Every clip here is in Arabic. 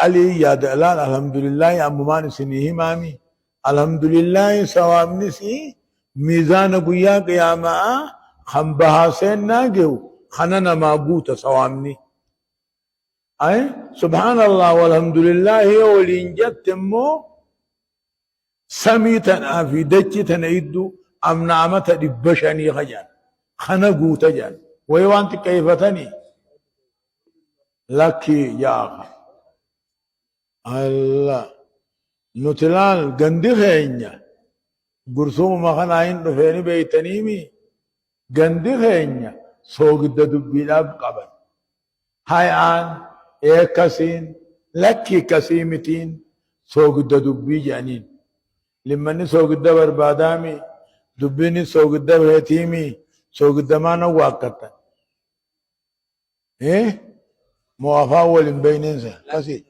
علي يا دلال الحمد لله يا أممان سنيه مامي الحمد لله سوام نسي ميزان قياك يا ما خم بهاسين ناجو خننا ما قوت سوامني أي سبحان الله والحمد لله هي ولينجت مو سميتنا في دجتنا يدو أم نعمة دبشني خجان خنا قوت جان ويوانت كيفتني لك يا أخي الله نتلال غندي خينيا غرسوم مخناين دفيني بيتنيمي غندي خينيا سوغد دبيلاب قبل هاي آن كسين لكي كسيمتين سوغد دبي جانين لمن سوغد بربادامي دبيني سوغد بهتيمي سوغد ما نواقتا موافا ولن بيننسا كسي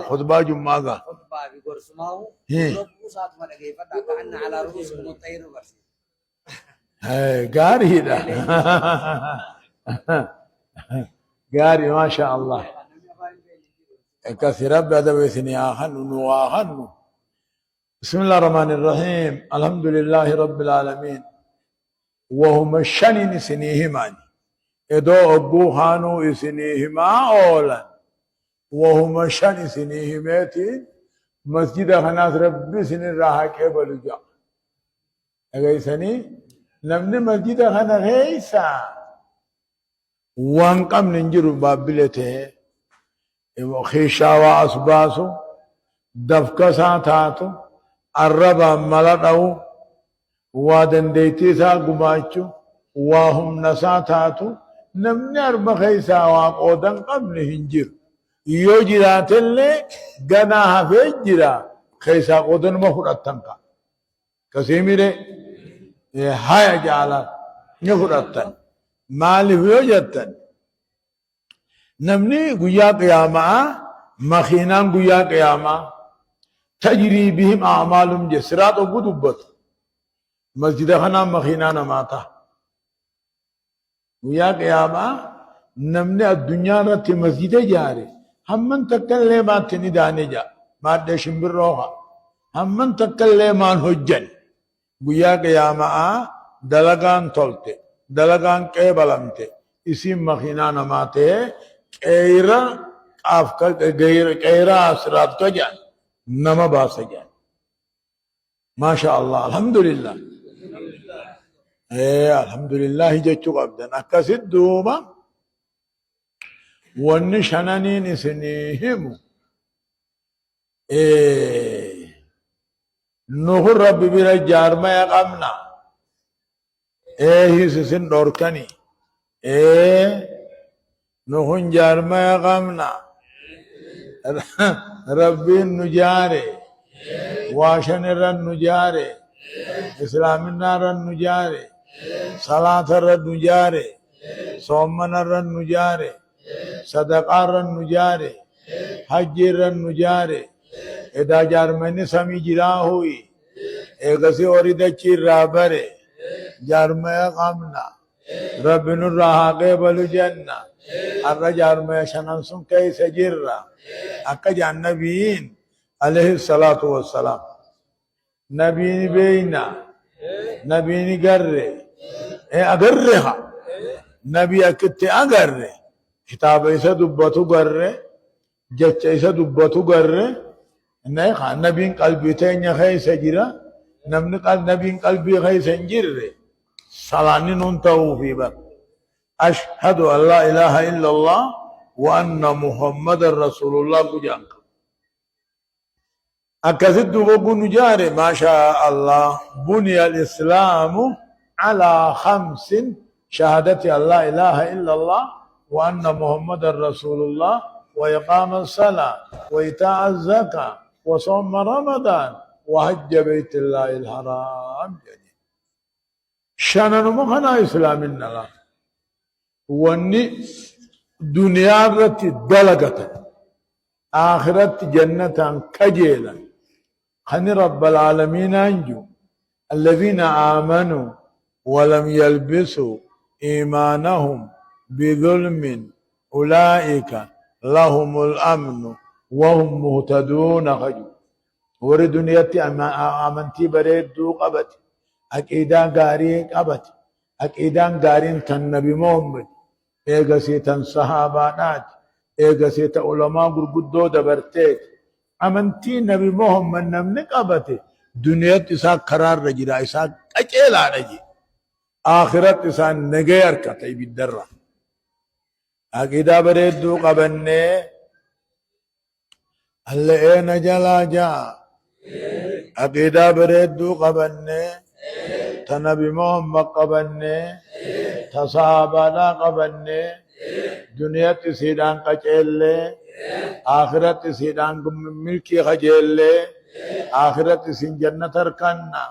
خطبة جمعة خطبة بقرسماو ربو سات ما لقي فدا كأن على رؤوسهم الطير برسيم قاري ده قاري ما شاء الله كثير بدأ بثني آخن وآخن بسم الله الرحمن الرحيم الحمد لله رب العالمين وهم الشنين سنيهمان إدو أبو خانو إسنيهما أولا وهم الشن سنيهماتي مسجد خناس ربي سن راها كيبلو جا أغيساني نمني مسجد خنا غيسا وانقم ننجرو بابلته خيشا واسباسو دفكا ساتاتو الربا ملدو وادن ديتيسا قماچو وهم نساتاتو نمني أربا خيسا واقودن قبل هنجر yoo jiraatellee ganaa hafee jira keessaa qoodannuma fudhattan ka kasii mire haya jaalan ni fudhattan maaliif yoo jettan namni guyyaa qiyaamaa makiinaan guyyaa qiyaamaa tajrii bihim a'maalum je siraat oggu dubbatu masjida kanaan makiinaa namaa ta'a guyyaa qiyaamaa namni addunyaa irratti masjida ijaare همن تكلم ما تنداني جا ما دشم بالروحة همن تكلم ما هجن بياك يا ما دلغان تولته دلغان كيبلمته اسم مخينانا ماته كيرا افكار كيرا اسرات كجان نما باسجان ما شاء الله الحمد لله الحمد لله جتشو قبدا اكاسد دوما والنشانين سنيهم نهر رب بلا جار ما يقمنا هي سن دوركني نهن جار ما يقمنا ربي النجاري واشن النجاري اسلام النار النجاري صلاة النجاري صومن النجاري صدقار النجاري حجر النجاري ادا جارمني سمي جرا ہوئی ایگسی اوریدہ چیر رابرے جارمیا قامنا رب نراہا قبل جنہ ارہ جارمیا شننسن کیسے جرہ اکا جان نبیین علیہ السلام نبیین بینا نبیین گر رہے اگر رہا نبی اکتے اگر رہے كتاب إيسا دبتو قرر جتش إيسا دبتو قرر إنه خان نبين قلبي تينيا خيسا جرا نمن قلب نبين قلبي خيسا جر صلاني ننتهو في بك أشهد أن لا إله إلا الله وأن محمد رسول الله بجانك أكثد بقو نجاري ما شاء الله بني الإسلام على 5 شهادة أن لا إله إلا الله وأن محمد رسول الله وإقام الصلاة وإيتاء الزكاة وصوم رمضان وحج بيت الله الحرام شانن مخنا إسلام النلا واني دنيا رت دلقة آخرت جنة كجيلا خني رب العالمين أنجو الذين آمنوا ولم يلبسوا إيمانهم بظلم أولئك لهم الأمن وهم مهتدون خجو ور دنيتي أمنتي بريدو قبت أكيدان غاري قبت أكيدان غارين تنبي محمد إيغسي تن صحابانات إيغسي علماء غرغدو دبرتيت أمنتي نبي محمد نمني قبت دنيتي إسا قرار رجي إسا قجيلا رجي آخرت إسا نغير كتاي بالدرة أكيدا بريدو قبني اللي اين جلا جا عقيدة بريدو قبني تنبي محمد قبني تصحابانا قبني دنيا تسيدان قچل آخرت تسيدان ملكي خجل آخرت تسين جنة اركنا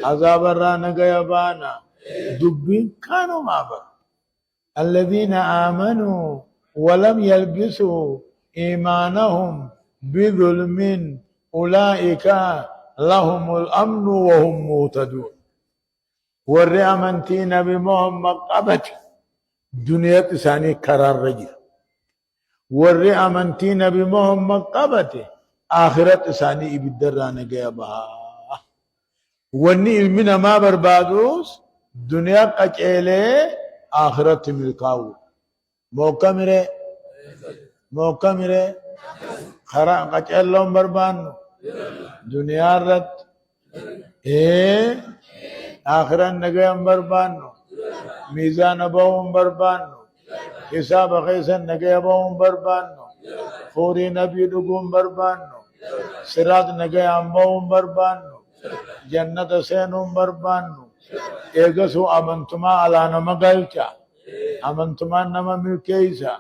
عذاب الرانا غيبانا دبين كانوا مابر الذين آمنوا ولم يلبسوا إيمانهم بظلم أولئك لهم الأمن وهم مهتدون ورّي أمنتي نبي محمد قبت دنيا تساني قرار رجل ورّي أمنتي نبي محمد قبت آخرت تساني إبدران قيبها وني المنا ما بربادوس دنيا قچيلي آخرت ملكاو موقع میرے خرا قچلون بربانو دنیا رت آخرت نگیم بربانو میزان باون بربانو حساب خیسن نگیم باون بربانو خوری نبی دگون بربانو سرات نگیم باون بربانو جنت سینون بربانو ایگسو امنتما علانا مگلچا امنتما نما ملکیسا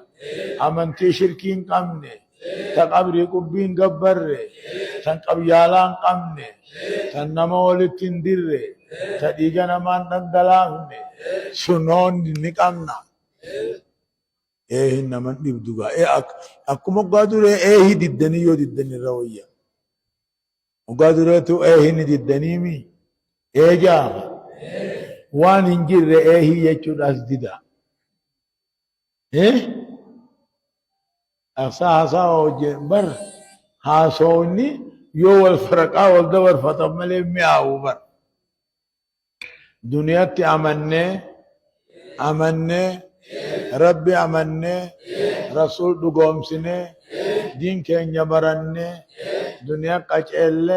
امنتی شرکین قمنے تقبری قبین گبر تنقبیالان قمنے تنما ولتن در تدیگا نمان دندلافنے سنون نقمنا نمان نبدوگا اکو مقادر ہی ددنی یو ددنی رویہ مقادر تو نددنی می جا وان انجر ہی یچود از ددا أساسا وجبر هاسوني يو الفرقا والدور فتملي مياو بر دنياتي أمني ربي أمني رسول دقوم سني دين كين جبرني دنيا قچل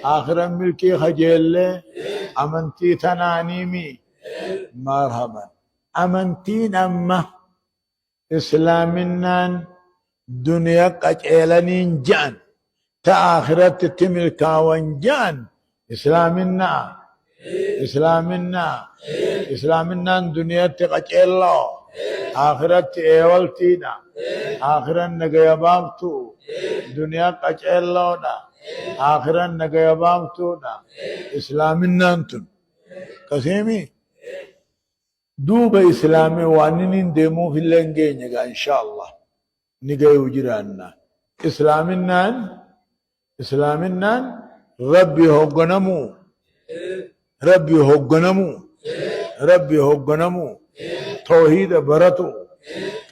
آخر ملكي خجل أمنتي تنانيمي مرحبا أمنتين أما إسلامنا دنيا قچيلنين جان تآخرت تمل كاون جان إسلامنا دنيا تقچيلو آخرت ايوالتينا آخرت نگيبامتو دنيا قچيلو دا آخرت نگيبامتو دا إسلامنا انتن كسيمي دوبا إسلامي وانين ديمو في اللنجين إن شاء الله نجاي وجرانا إسلامنا ربي هوغنمو توحيد برتو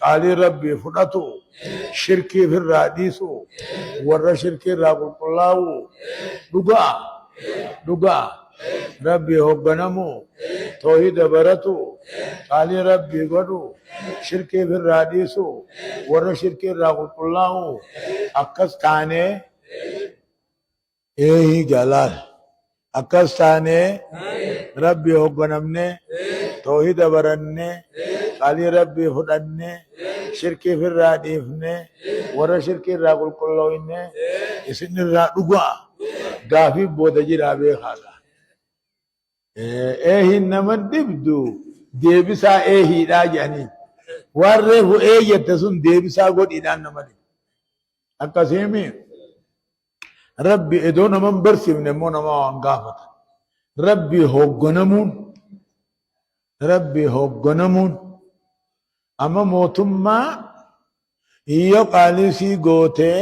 قالي ربي فدتو شركي في الراديسو ور شركي راقل الله دقا ربي هوغنمو توحيد برتو قالي ربي قدو شركي في الراديسو ور شركي راقل الله أكس تاني جلال أكس تاني ربي هوغنمني توحيد برني قالي ربي فدني شركي في الراديفني ور شركي راقل الله إسن الرادقوا غافي بودجي رابي خالا إنما دبدو ديبسا لا جاني warreefu jette sun deebisaa godhiidhaan nama dhibu akkasiimi rabbi edoo naman barsiifne immoo nama waan gaafata rabbi hoogganamuun amma mootummaa iyyo qaalisii gootee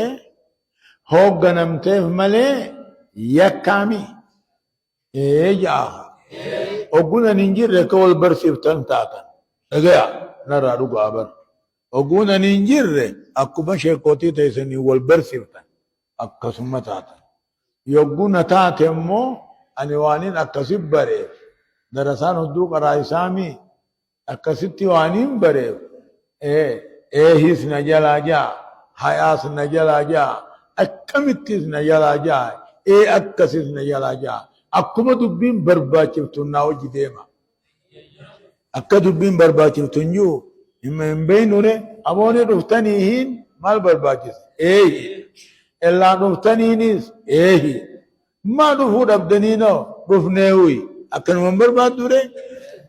hoogganamteef malee yakkaami jaaha وقونا ننجر كول برسيف تنتاتا اجا نرى رقا بر وقونا ننجر اكو شيكوتي تيسني والبرسيف تن اكسمتاتا يقونا تاتي مو انوانين اكسب بريف درسان هدوك رايسامي اكسبتي وانين بريف ايه هيس نجلا جا حياس نجلا جا اكمتيس نجلا جا ايه اكسس نجلا جا اكما دبين برباچفتو ناوجي ديما اكا دبين برباچفتو اما بينوري ابوني رفتنيهين مال برباچس ايه الا رفتنينيس ايه ما رفو ربدنينو رفنيوي اكن من بربادوري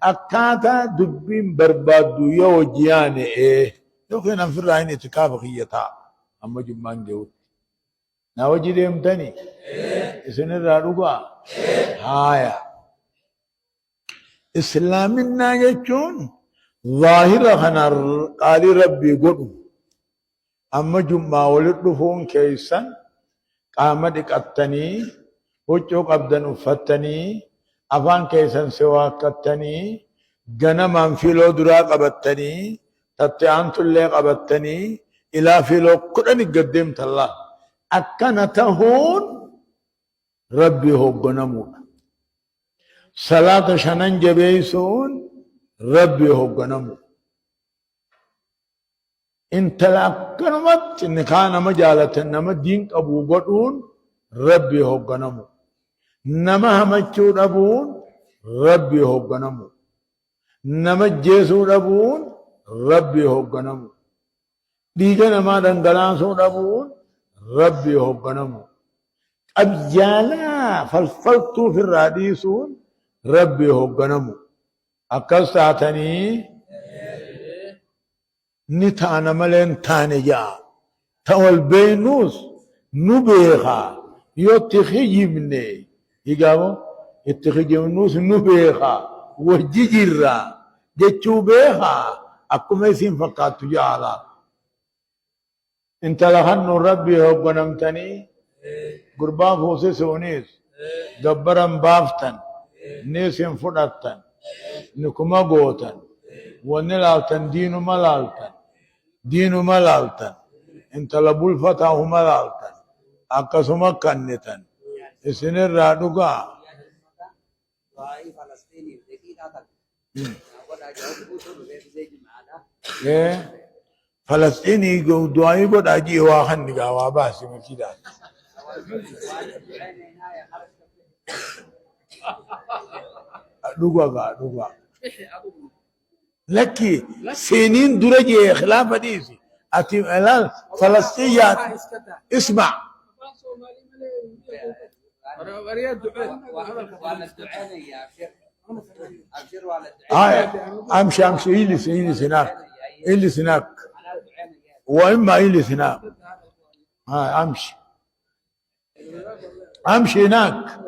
اكاتا دبين بربادو يو جياني ايه يو خينا في الرعين اتكاف خيطا اما جمان جوت ناوجي ديمتني اسن الرادوغا هايا اسلامنا يجون ظاهرة خنر قال ربي قدو اما جمع ولد رفون كيسا قامدك اتني وچوك ابدن افتني افان كيسا سواك اتني غنم انفلو درا قبتني تتعانت اللي قبتني الى فيلو قرن قدمت الله اكنتهون ربي هو غنمون صلاة شنن جبيسون ربي هو غنمون انت لأكنمت نكان مجالة نما دين ابو قدون ربي هو غنمون نما همچود ابون ربي هو غنمون نما جيسود ابون ربي هو غنمون ديگه نما دنگلانسود ابون ربي هو غنمون أبجالا فالفلتو في الراديسون ربي هو غنمو أكستاتني نتانا ملين تانجا تول بينوس نبيخا يتخي مني يقامو يتخي منوس نبيخا وجيجرا جيچو بيخا أكو ميسين فقط تجالا انت لخنو ربي هو غنمتني قربان فوسي سونيس دبرن بافتن نيسين فدتن نكما غوتن ونلالتن دينو ملالتن انت لبول فتاه ملالتن اكسما كنتن اسن الرادوغا فلسطيني دعائي قد اجي واخن نغا باسي مكيدا دوغا لكي سنين درجة خلاف ديسي اتي الان فلسطينيات اسمع امشي إلي سناك واما إلي سناك امشي هناك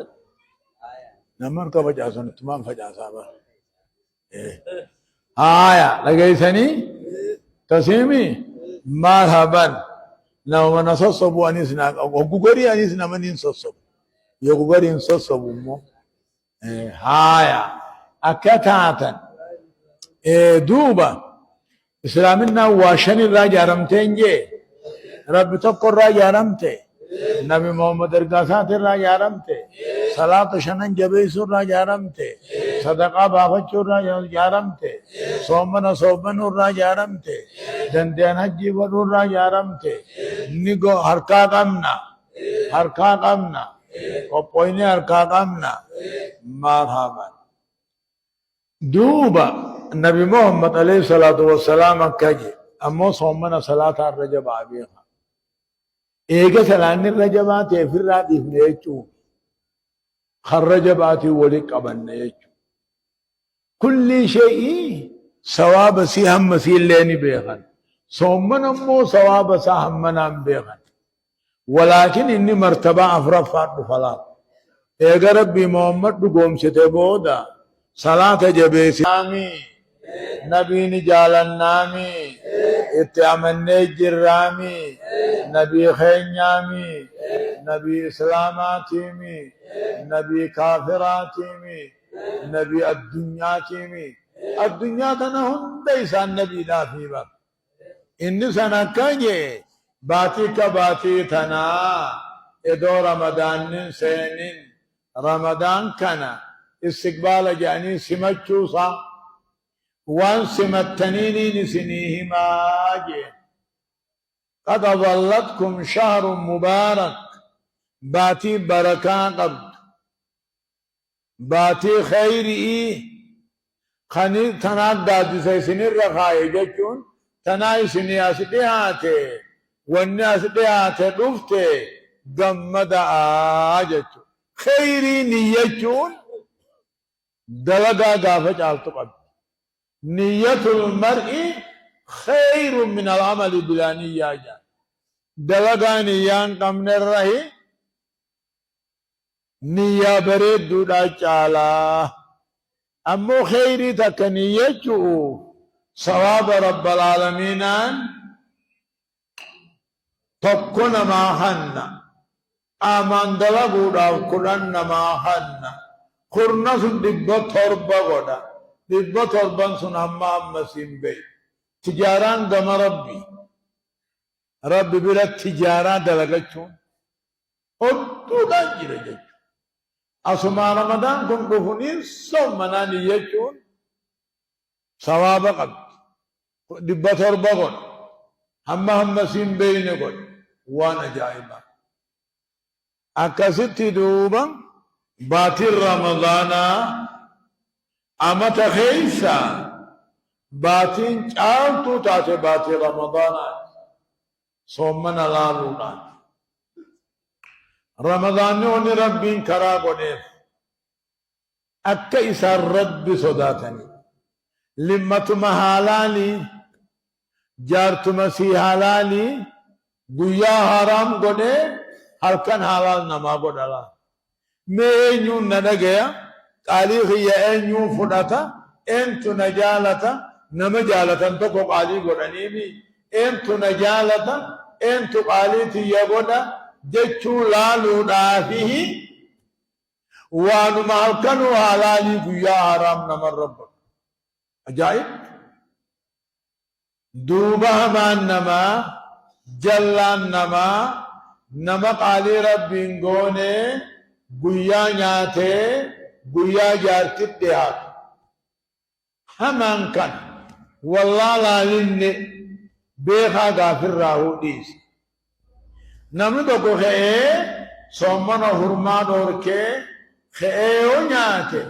نمر كبجا سن تمام فجا صابا هايا لقيتني تسيمي مرحبا لو نصصبوا انيسنا وغوري انيسنا من نصصب يغوري نصصب مو هايا اكتاتا دوبا اسلامنا واشن الراجا رمتنجي رب تقر راجا رمته نبي محمد ارقاسات الراجا رمته صلاة شنن جبيس الراجا رمته صدقاء بابچ الراجا رمته صومن الراجا رمته دندان حجي ور الراجا رمته نگو حرکا قمنا وپويني حرکا قمنا مرحبا دوبا نبي محمد عليه الصلاة والسلام كجي امو صومن صلاة الرجب عبيها ايجا سلان الرجبات في الرادف نيچو خرجبات ولك ابن نيچو كل شيء ثواب سيهم مسيل لين بيخن صومن امو ثواب سهم منام بيخن ولكن اني مرتبه افرفات فلات ايجا ربي محمد بقوم ستبودا صلاة جبيسي آمين نبي نجالنامي اتعملني جرامي نبي خينيامي نبي اسلاماتيمي نبي كافراتيمي نبي الدنيا كيمي الدنيا تنهم ليس النبي لا في باب إن سنة كاجي باتي كباتي تنا إدو رمضان سينين رمضان كان استقبال جاني سمتشوصا وان سمتنيني نسنيهما جي قد ظلتكم شهر مبارك باتي بركان قبض باتي خيري خني تناد دادي سيسني رخائي جتون تناي سنياسي ديهاتي والناس ديهاتي رفتي قمد آجتون خيري نيتون دلقا قافة جالتو قد نية المرء خير من العمل بلا نية جان دلقا نيان قمن الرهي نية بريد دودا جالا أمو خيري تكنيته صواب رب العالمين تكون ما حنا آمان دلقو داو كلن ما حنا خرنس دبا تربا غدا دبا تربا سن أما مسيم بي تجاران دم ربي بلا تجاران دلقچون أدودا جرجج أسمع رمضان كن بفنين سومنا نيجون ثواب قد دبا تربا غدا هم مسيم بين غد وانا جائبا أكست دوبا باتي رمضان أما تخيسا باتين چالتو تاتي باتي رمضان صومنا لالونا رمضان نوني ربين كرا قدف أكا إسا رب صداتني لمة محالالي جارت مسيح حلالي گویا حرام قدف هلکن حلال نما قدلا میں اینیوں نہ گیا قالی خیا اینیوں فڑاتا اینتو نجالتا نمجالتا تو کو قالی گڑنی بھی اینتو نجالتا اینتو قالی تیا گڑا جچو لالو دافیه وانو محلکنو حلالی گویا حرام نمر رب عجائب دوبہ مان نما جلان نما نمق علی ربین گونے گویا ناتے گویا جارتت دیات ہمان کن واللہ لالن بیخا غافر راہو دیس نمو تو کو خیئے سومن و حرمان اور کے خیئے ہو ناتے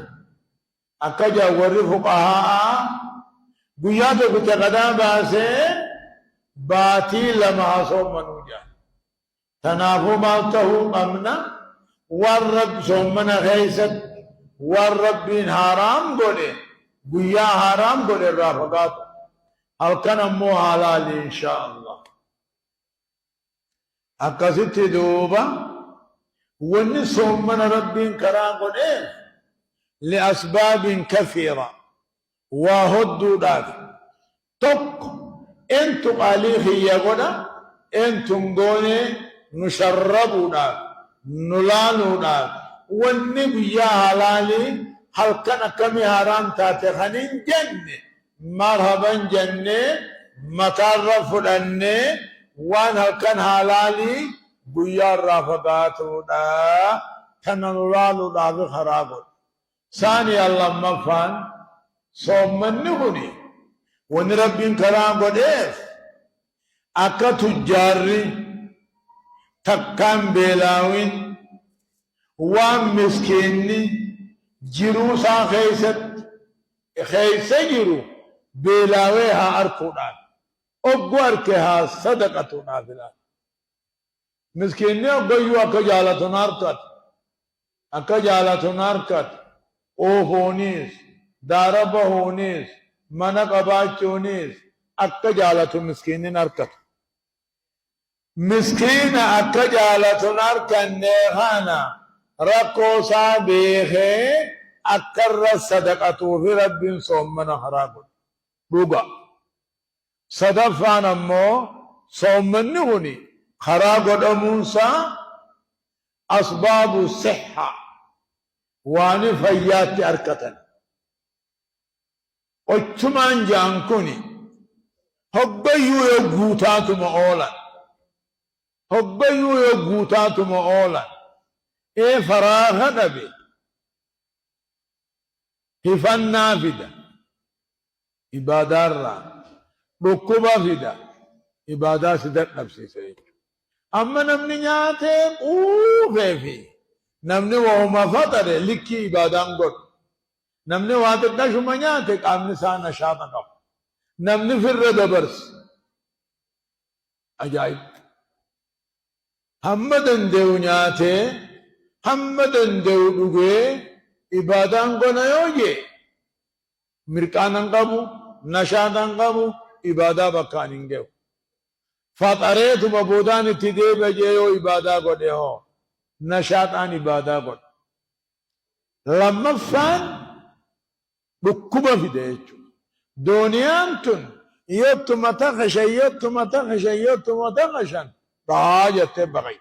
اکا جا ورri فقہا گویا تو کچھ قدام باسے باتی لمحا سومنو جا تنافو مالتهو قمنا والرب سومنا خيست والرب بين حرام قولي قويا حرام قولي الرافقات هل كان مو حلال إن شاء الله أكست دوبا وني سومنا ربين كرا قولي لأسباب كثيرة وهدو داك تك انتو قاليه يقولا انتم قولي نشربونا نلانونا والنبي يا هلالي هل كان كمي حرام تاتخنين جنة مرحبا جنة متعرف لنة وان هل كان هلالي بيا رافقاتونا تنلالونا بخرابون ثاني الله مفان صوم منهني ونربين كلام قدير أكا تجاري تكام بلاوين وام مسكيني جروسا خيست جرو بلاويها أركونا أقواركها صدقة نافلة مسكيني أقويو أكا جالة ناركت أكا جالة ناركت أوهونيس داربهونيس منق أباچونيس أكا جالة مسكيني ناركت مسكين أكا جالة ناركت نيخانا ركو سابيخي أكر صدقة في رب صومنا خرابون بوغا صدفان أمو صومن هوني خراب موسى أسباب الصحة واني فيات أركتن وچمان جانكوني هبيو يغوتاتو مؤولا هبيو يغوتاتو مؤولا ايه فراغ نبي هفن نافدة إبادار را ركوبا فدا إبادة سدت نفسي سيج أما نمني نياته في نمني وهما فطر لكي إبادان قد نمني واتد نشو منياته قام نسان نشاطا قب نمني فر دبرس أجائب همدن ديو نياته همدن ديو دوغي إبادان قنا يوجي مركانان قبو نشاطان قبو إبادة بكانين ديو فطريت مبودان تدي بجيو إبادة قده هو نشاطان إبادة قد لما فان بكوبا في ديچو دونيان تن يوتم تخشا يوتم تخشا يوتم تخشا راجت بغي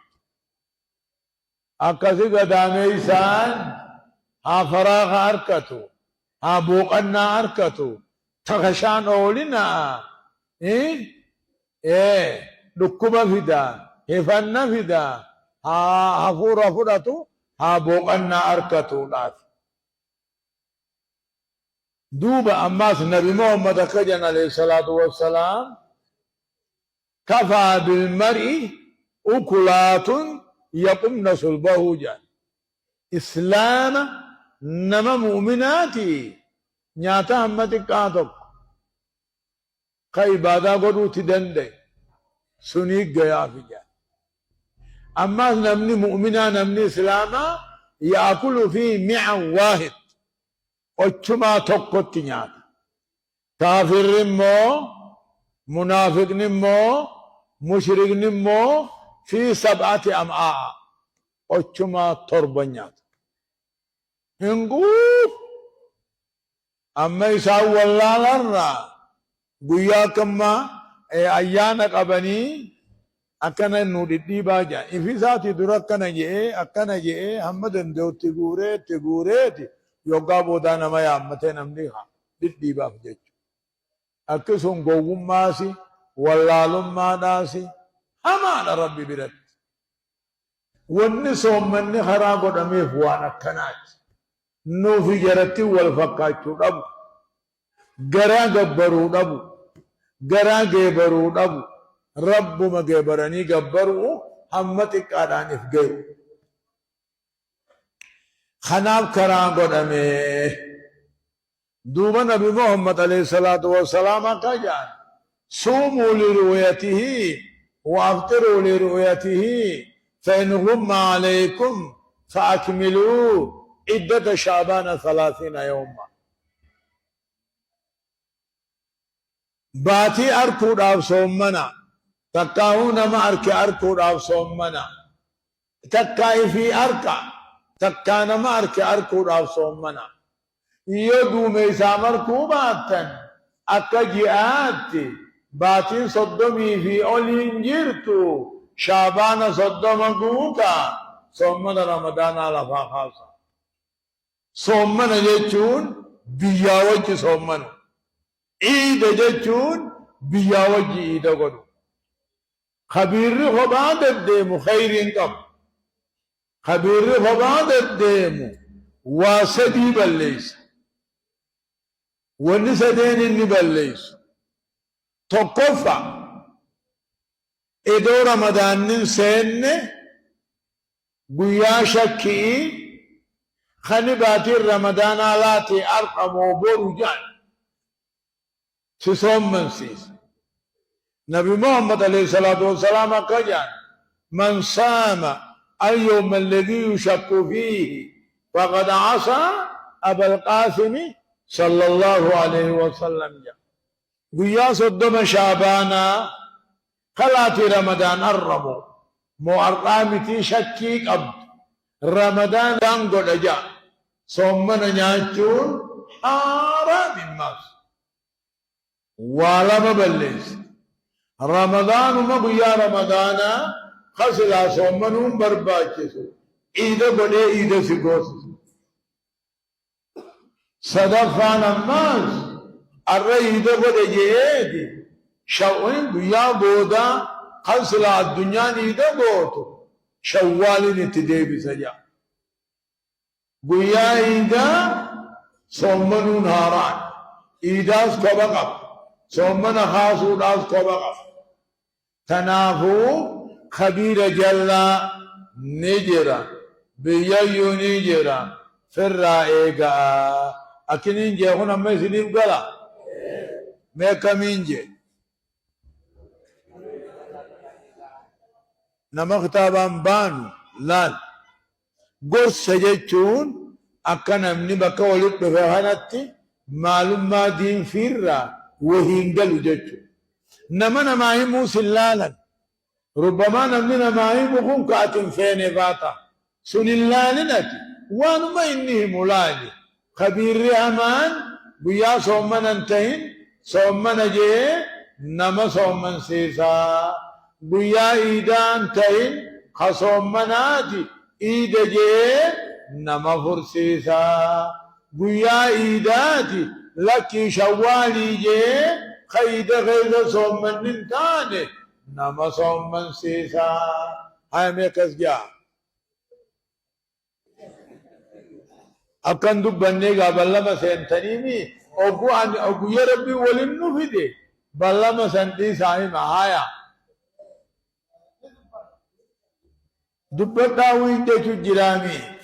أكاسي قدامي إسان ها فراغ أركتو ها بوقنا أركتو تخشان أولنا لكوبا فدا هفن فدا ها فورا فراتو ها بوقنا أركتو لات دوب أماس نبي محمد كجن عليه الصلاة والسلام كفى بالمرء أكلات يقمن صلبه جان إسلام نما مؤمناتي نياتا همتك كاتوك كإبادة قدو تدنده سنيك گیا في جان أما نمني مؤمنا نمني إسلاما يأكل فيه معا واحد وچما tokkotti nyaata kaafirri immoo munaafiqni immoo mushrikni immoo fi sab'ati am'aa ochuma torba nyaata hinguuf amma isaan wallaalarra guyyaa kamma ayyaana qabanii akkana nu dhidhiibaa jira ifisaati dura akkana je'ee hamma danda'utti guureeti yoga boda nama yaammatee namni dhidhiibaaf jechu akkasuma gowwummaasi wallaalummaadhaasi hamaadha rabbi biratti wanni soommanni karaa godhameef waan akkanaati nuufi jaratti wal fakkaachuu dhabu garaa gabbaruu dhabu garaa geebaruu dhabu rabbuma geebaranii gabbaruu hamma xiqqaadhaaniif gayu خناب كران قدمه دوما نبي محمد عليه الصلاة والسلام قال صوموا لرؤيته وافطروا لرؤيته فإن غم عليكم فأكملوا عدة شعبان 30 يوما باتي أركود أو صومنا تكاهون ما أركي أركود أو صومنا تكاي في أركا تكانا مارك أركو راو صومنا يدو ميسا مركوباتا أكا جئات باتين صدمي في أولين جرتو شعبان صدم قوتا صومنا رمضان على فاقاسا صومنا جيتون بياوجي صومنا عيد جيتون بياوجي عيد قدو خبير خباد الديم خيرين قبل خبير فبعد الديم واسدي بليس ونسدين اني بليس تقفى ادو رمضان سن قيا شكي خنباتي رمضان آلاتي ارقم وبرجان سسوم من سيس نبي محمد عليه الصلاة والسلام قال من صام اليوم الذي يشك فيه فقد عصى أبا القاسم صلى الله عليه وسلم قيا صدم شعبانا خلاتي رمضان الربو مو أرقامتي شكيك أبد رمضان دانقل أجا صومنا نياتون حارام الناس ولا مبلس رمضان ما قيا رمضانا خسلا صومنون برباچسو عيد بڑے عيد سگوس صدفان الناس الرئي دبل جيدي شوين بيا بودا خلص الدنيا نيدا بوتو شوال نتدي بسجا بيا إيدا صومنون هاران إيداس كبقف صومن خاصو داس كبقف تنافو خبير جلا نجرا بيا نجرا فرائقا أكنين جي هنا ما يسنين قلا ما كمين جي نما خطابان بانو لان قرص سجيتون أكنا مني بكا ولد بفهانتي معلوم ما دين فيرا وهينجلو جيتو نما يمو سلالا ربما نمنا ما يمو كاتم فين باتا سن اللالنتي وانما إنه ملالي خبير رحمان بيا صومن انتهين صومن جي نما صومن سيسا بيا إيدان تهين خصومناتي إيد جي نما فرسيسا بيا إيداتي لكي شوالي جي خيد غير صومن ننتاني نما صومن سيسا هاي ميكس جا أكن دبني قبل ما سنتنيمي أقو يا ربي ولنو في دي بلا ما سنتي سامي معايا دبتا وين تجو جرامي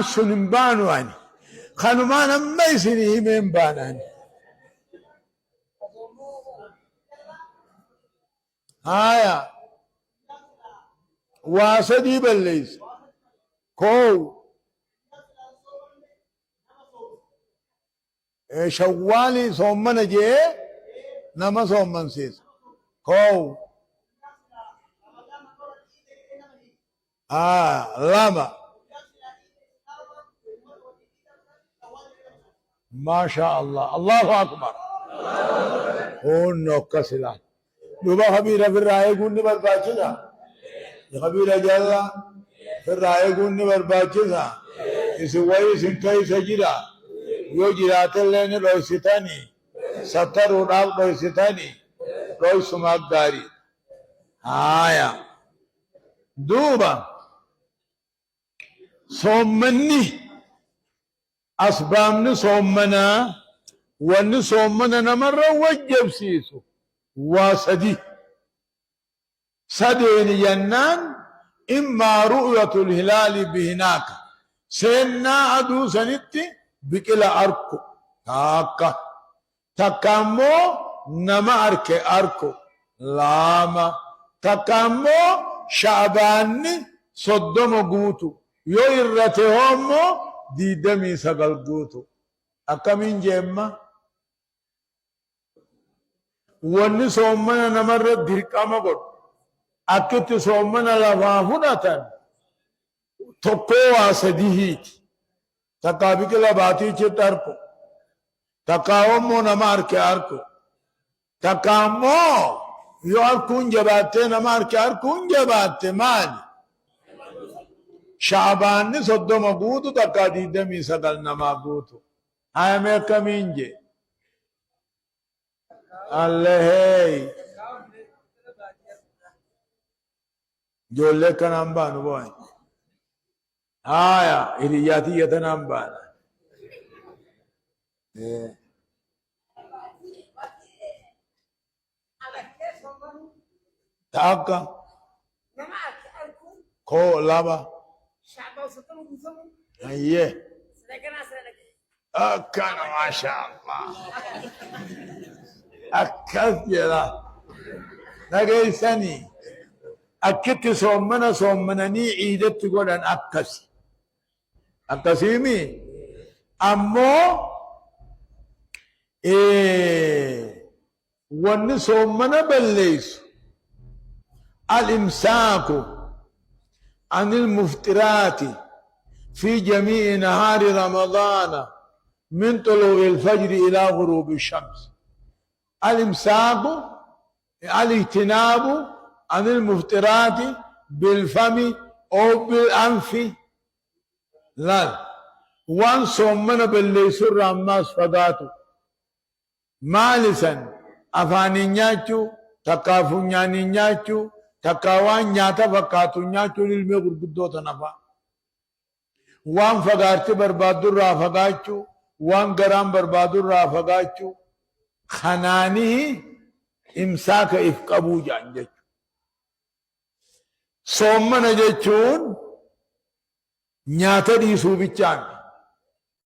سنبانو يعني خانمان ما يسنيه من بانان هايا واسدي بليس كو شوالي صومنا جي نما صومن سيس كو لما ما شاء الله الله أكبر هو نوكسلا دوبا خبيرة في الرأي قلني برباچنا خبيرة جالا في الرأي قلني برباچنا إسوائي سنكاي سجرا يو جرات اللين روي ستاني ستر ودال روي ستاني روي سماك داري آية دوبا صومني أسبامني صومنا واني صومنا نمر وجب سيسو وسدي سدين جنان إما رؤية الهلال بهناك سينا أدو سنتي بكلا أركو تاكا تكامو نما أركو لاما تكامو شعباني صدمو قوتو يو إرتهمو ديدمي سقل قوتو أكمين جيما واني صومنا نمر درقام قد أكت صومنا لفافنة تقوى سديهيت تقابك لباتي چتركو تقاومو نمار کے ارکو تقامو یو ارکون جباتے نمار کے ارکون جباتے مانی شعبان نے صدو مبوتو تکا دیدمی سگل نمابوتو آیا میں کمین جے اللہ جو لے کا نام بانو بوائیں آیا الیاتیت نام بانا تاکا کھو لابا ايه أكن ما شاء الله أكلت يلا نجي سني أكلت صومني عيدت تقول أن أكسيمي أمو ون صومنا بليس الإمساك عن المفترات في جميع نهار رمضان من طلوع الفجر إلى غروب الشمس. الإمساك الاجتناب عن المفطرات بالفم أو بالأنف، لا وان صومنا باللي سر أماس فقاتو مالسا أفاني نياتو تكافو نياني نياتو تكاوان نياتا فقاتو نياتو للمغر بدوتا نفا وان فقارتي بربادو را فقاتو وان قرام بربادو را فقاتو خناني إمساك إفقبو جانجو. صومنا جيتشون نياتا ديسو بيچان